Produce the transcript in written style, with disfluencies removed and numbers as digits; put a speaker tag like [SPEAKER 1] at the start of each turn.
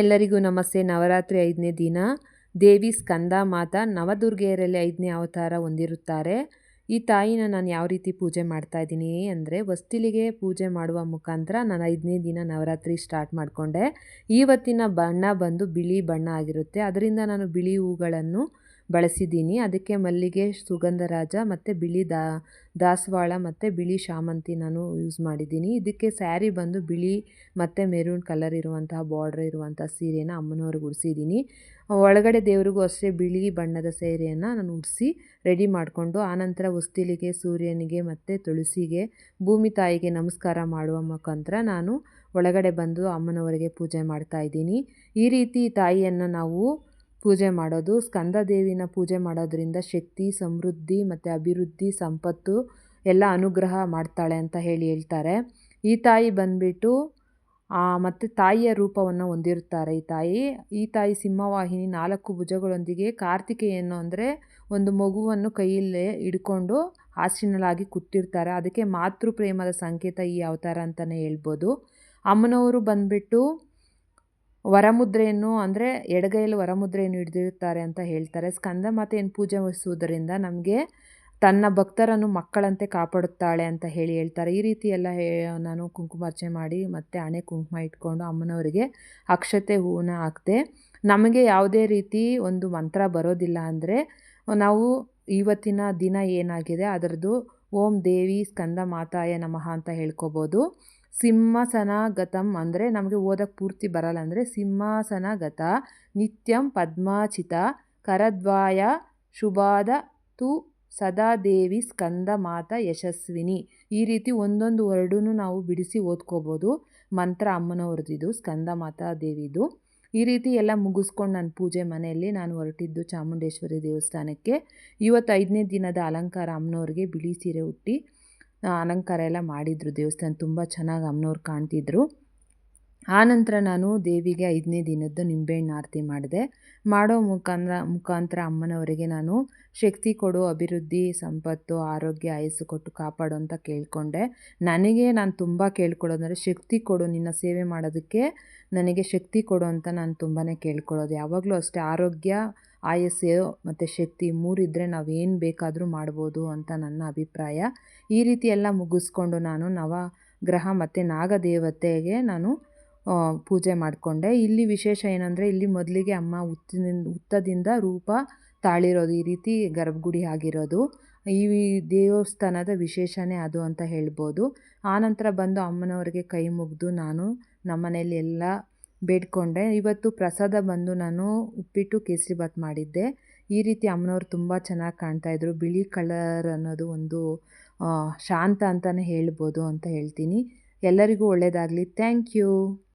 [SPEAKER 1] ಎಲ್ಲರಿಗೂ ನಮಸ್ತೆ. ನವರಾತ್ರಿ 5ನೇ ದಿನ ದೇವಿ ಸ್ಕಂದ ಮಾತಾ ನವದುರ್ಗೆಯರಲ್ಲಿ 5ನೇ ಅವತಾರ ಹೊಂದಿರುತ್ತಾರೆ. ಈ ತಾಯಿನ ನಾನು ಯಾವ ರೀತಿ ಪೂಜೆ ಮಾಡ್ತಾ ಇದ್ದೀನಿ ಅಂದರೆ, ಹೊಸ್ತಿಲಿಗೆ ಪೂಜೆ ಮಾಡುವ ಮುಖಾಂತರ ನಾನು 5ನೇ ದಿನ ನವರಾತ್ರಿ ಸ್ಟಾರ್ಟ್ ಮಾಡಿಕೊಂಡೆ. ಇವತ್ತಿನ ಬಣ್ಣ ಬಂದು ಬಿಳಿ ಬಣ್ಣ ಆಗಿರುತ್ತೆ. ಅದರಿಂದ ನಾನು ಬಿಳಿ ಹೂಗಳನ್ನು ಬಳಸಿದ್ದೀನಿ. ಅದಕ್ಕೆ ಮಲ್ಲಿಗೆ, ಸುಗಂಧರಾಜ ಮತ್ತು ಬಿಳಿ ದಾಸವಾಳ ಮತ್ತು ಬಿಳಿ ಶಾಮಂತಿ ನಾನು ಯೂಸ್ ಮಾಡಿದ್ದೀನಿ. ಇದಕ್ಕೆ ಸ್ಯಾರಿ ಬಂದು ಬಿಳಿ ಮತ್ತು ಮೆರೂನ್ ಕಲರ್ ಇರುವಂತಹ ಬಾರ್ಡ್ರ್ ಇರುವಂಥ ಸೀರೆನ ಅಮ್ಮನವ್ರಿಗೆ ಉಡಿಸಿದ್ದೀನಿ. ಒಳಗಡೆ ದೇವರಿಗೂ ಅಷ್ಟೇ ಬಿಳಿ ಬಣ್ಣದ ಸೀರೆಯನ್ನು ನಾನು ಉಡಿಸಿ ರೆಡಿ ಮಾಡಿಕೊಂಡು, ಆನಂತರ ಹೊಸ್ತಿಲಿಗೆ, ಸೂರ್ಯನಿಗೆ ಮತ್ತು ತುಳಸಿಗೆ, ಭೂಮಿ ತಾಯಿಗೆ ನಮಸ್ಕಾರ ಮಾಡುವ ಮುಖಾಂತರ ನಾನು ಒಳಗಡೆ ಬಂದು ಅಮ್ಮನವರಿಗೆ ಪೂಜೆ ಮಾಡ್ತಾಯಿದ್ದೀನಿ. ಈ ರೀತಿ ತಾಯಿಯನ್ನು ನಾವು ಪೂಜೆ ಮಾಡೋದು, ಸ್ಕಂದ ದೇವಿನ ಪೂಜೆ ಮಾಡೋದ್ರಿಂದ ಶಕ್ತಿ, ಸಮೃದ್ಧಿ ಮತ್ತು ಅಭಿವೃದ್ಧಿ, ಸಂಪತ್ತು ಎಲ್ಲ ಅನುಗ್ರಹ ಮಾಡ್ತಾಳೆ ಅಂತ ಹೇಳ್ತಾರೆ. ಈ ತಾಯಿ ಬಂದುಬಿಟ್ಟು ಮತ್ತು ತಾಯಿಯ ರೂಪವನ್ನು ಹೊಂದಿರುತ್ತಾರೆ. ಈ ತಾಯಿ ಸಿಂಹವಾಹಿನಿ 4 ಭುಜಗಳೊಂದಿಗೆ ಕಾರ್ತಿಕೇಯನ್ನು ಅಂದರೆ ಒಂದು ಮಗುವನ್ನು ಕೈಯಲ್ಲೇ ಹಿಡ್ಕೊಂಡು ಆಸೀನಳಾಗಿ ಕೂತಿರ್ತಾರೆ. ಅದಕ್ಕೆ ಮಾತೃ ಪ್ರೇಮದ ಸಂಕೇತ ಈ ಅವತಾರ ಅಂತಲೇ ಹೇಳ್ಬೋದು. ಅಮ್ಮನವರು ಬಂದುಬಿಟ್ಟು ವರಮುದ್ರೆಯನ್ನು ಅಂದರೆ ಎಡಗೈಯಲ್ಲಿ ವರಮುದ್ರೆಯನ್ನು ಹಿಡಿದಿರುತ್ತಾರೆ ಅಂತ ಹೇಳ್ತಾರೆ. ಸ್ಕಂದ ಮಾತೆಯನ್ನು ಪೂಜಿಸುವುದರಿಂದ ನಮಗೆ ತನ್ನ ಭಕ್ತರನ್ನು ಮಕ್ಕಳಂತೆ ಕಾಪಾಡುತ್ತಾಳೆ ಅಂತ ಹೇಳ್ತಾರೆ. ಈ ರೀತಿ ಎಲ್ಲ ನಾನು ಕುಂಕುಮಾರ್ಚನೆ ಮಾಡಿ ಮತ್ತು ಹಣೆ ಕುಂಕುಮ ಇಟ್ಕೊಂಡು ಅಮ್ಮನವರಿಗೆ ಅಕ್ಷತೆ ಹೂವನ್ನ ಹಾಕ್ತೆ. ನಮಗೆ ಯಾವುದೇ ರೀತಿ ಒಂದು ಮಂತ್ರ ಬರೋದಿಲ್ಲ ಅಂದರೆ ನಾವು ಇವತ್ತಿನ ದಿನ ಏನಾಗಿದೆ ಅದರದ್ದು ಓಂ ದೇವಿ ಸ್ಕಂದ ಮಾತಾಯ ನಮಃ ಅಂತ ಹೇಳ್ಕೊಬೋದು. ಸಿಂಹಾಸನಗತಂ ಅಂದರೆ ನಮಗೆ ಓದಕ್ಕೆ ಪೂರ್ತಿ ಬರಲ್ಲ ಅಂದರೆ ಸಿಂಹಾಸನಗತ ನಿತ್ಯಂ ಪದ್ಮಾಚಿತ ಕರದ್ವಾಯ ಶುಭಾದ ತು ಸದಾ ದೇವಿ ಸ್ಕಂದ ಮಾತಾ ಯಶಸ್ವಿನಿ. ಈ ರೀತಿ ಒಂದೊಂದು ವರ್ಡನ್ನು ನಾವು ಬಿಡಿಸಿ ಓದ್ಕೋಬೋದು. ಮಂತ್ರ ಅಮ್ಮನವ್ರದ್ದು ಸ್ಕಂದ ಮಾತಾ ದೇವಿದು. ಈ ರೀತಿ ಎಲ್ಲ ಮುಗಿಸ್ಕೊಂಡು ನನ್ನ ಪೂಜೆ ಮನೆಯಲ್ಲಿ ನಾನು ಹೊರಟಿದ್ದು ಚಾಮುಂಡೇಶ್ವರಿ ದೇವಸ್ಥಾನಕ್ಕೆ. ಇವತ್ತು 5ನೇ ದಿನದ ಅಲಂಕಾರ ಅಮ್ಮನವ್ರಿಗೆ ಬಿಳಿ ಸೀರೆ ಉಟ್ಟಿ ಅಲಂಕಾರ ಎಲ್ಲ ಮಾಡಿದರು. ದೇವಸ್ಥಾನ ತುಂಬ ಚೆನ್ನಾಗಿ ಅಮ್ಮನವ್ರು ಕಾಣ್ತಿದ್ರು. ಆನಂತರ ನಾನು ದೇವಿಗೆ 5ನೇ ದಿನದ್ದು ನಿಂಬೆಹಣ್ಣು ಆರತಿ ಮಾಡಿದೆ. ಮಾಡೋ ಮುಖಾಂತರ ಅಮ್ಮನವರಿಗೆ ನಾನು ಶಕ್ತಿ ಕೊಡು, ಅಭಿವೃದ್ಧಿ, ಸಂಪತ್ತು, ಆರೋಗ್ಯ, ಆಯಸ್ಸು ಕೊಟ್ಟು ಕಾಪಾಡು ಅಂತ ಕೇಳಿಕೊಂಡೆ. ನಾನು ತುಂಬ ಕೇಳ್ಕೊಳ್ಳೋದಂದರೆ ಶಕ್ತಿ ಕೊಡು, ನಿನ್ನ ಸೇವೆ ಮಾಡೋದಕ್ಕೆ ನನಗೆ ಶಕ್ತಿ ಕೊಡು ಅಂತ ನಾನು ತುಂಬಾ ಕೇಳ್ಕೊಳ್ಳೋದು. ಯಾವಾಗಲೂ ಅಷ್ಟೇ ಆರೋಗ್ಯ, ಆಯಸ್ಸು ಮತ್ತು ಶಕ್ತಿ 3 ಇದ್ದರೆ ನಾವೇನು ಬೇಕಾದರೂ ಮಾಡ್ಬೋದು ಅಂತ ನನ್ನ ಅಭಿಪ್ರಾಯ. ಈ ರೀತಿ ಎಲ್ಲ ಮುಗಿಸ್ಕೊಂಡು ನಾನು ನವಗ್ರಹ ಮತ್ತು ನಾಗದೇವತೆಗೆ ನಾನು ಪೂಜೆ ಮಾಡಿಕೊಂಡೆ. ಇಲ್ಲಿ ವಿಶೇಷ ಏನಂದರೆ ಇಲ್ಲಿ ಮೊದಲಿಗೆ ಅಮ್ಮ ಹುತ್ತದಿಂದ ರೂಪ ತಾಳಿರೋದು, ಈ ರೀತಿ ಗರ್ಭಗುಡಿ ಆಗಿರೋದು ಈ ದೇವಸ್ಥಾನದ ವಿಶೇಷನೇ ಅದು ಅಂತ ಹೇಳ್ಬೋದು. ಆನಂತರ ಬಂದು ಅಮ್ಮನವರಿಗೆ ಕೈ ಮುಗಿದು ನಾನು ನಮ್ಮನೇಲಿ ಎಲ್ಲ ಬೇಡ್ಕೊಂಡೆ. ಇವತ್ತು ಪ್ರಸಾದ ಬಂದು ನಾನು ಉಪ್ಪಿಟ್ಟು ಕೇಸರಿಬಾತ್ ಮಾಡಿದ್ದೆ. ಈ ರೀತಿ ಅಮ್ಮನವ್ರು ತುಂಬ ಚೆನ್ನಾಗಿ ಕಾಣ್ತಾಯಿದ್ರು. ಬಿಳಿ ಕಲರ್ ಅನ್ನೋದು ಒಂದು ಶಾಂತ ಅಂತಲೇ ಹೇಳ್ಬೋದು ಅಂತ ಹೇಳ್ತೀನಿ. ಎಲ್ಲರಿಗೂ ಒಳ್ಳೆಯದಾಗಲಿ. Thank you.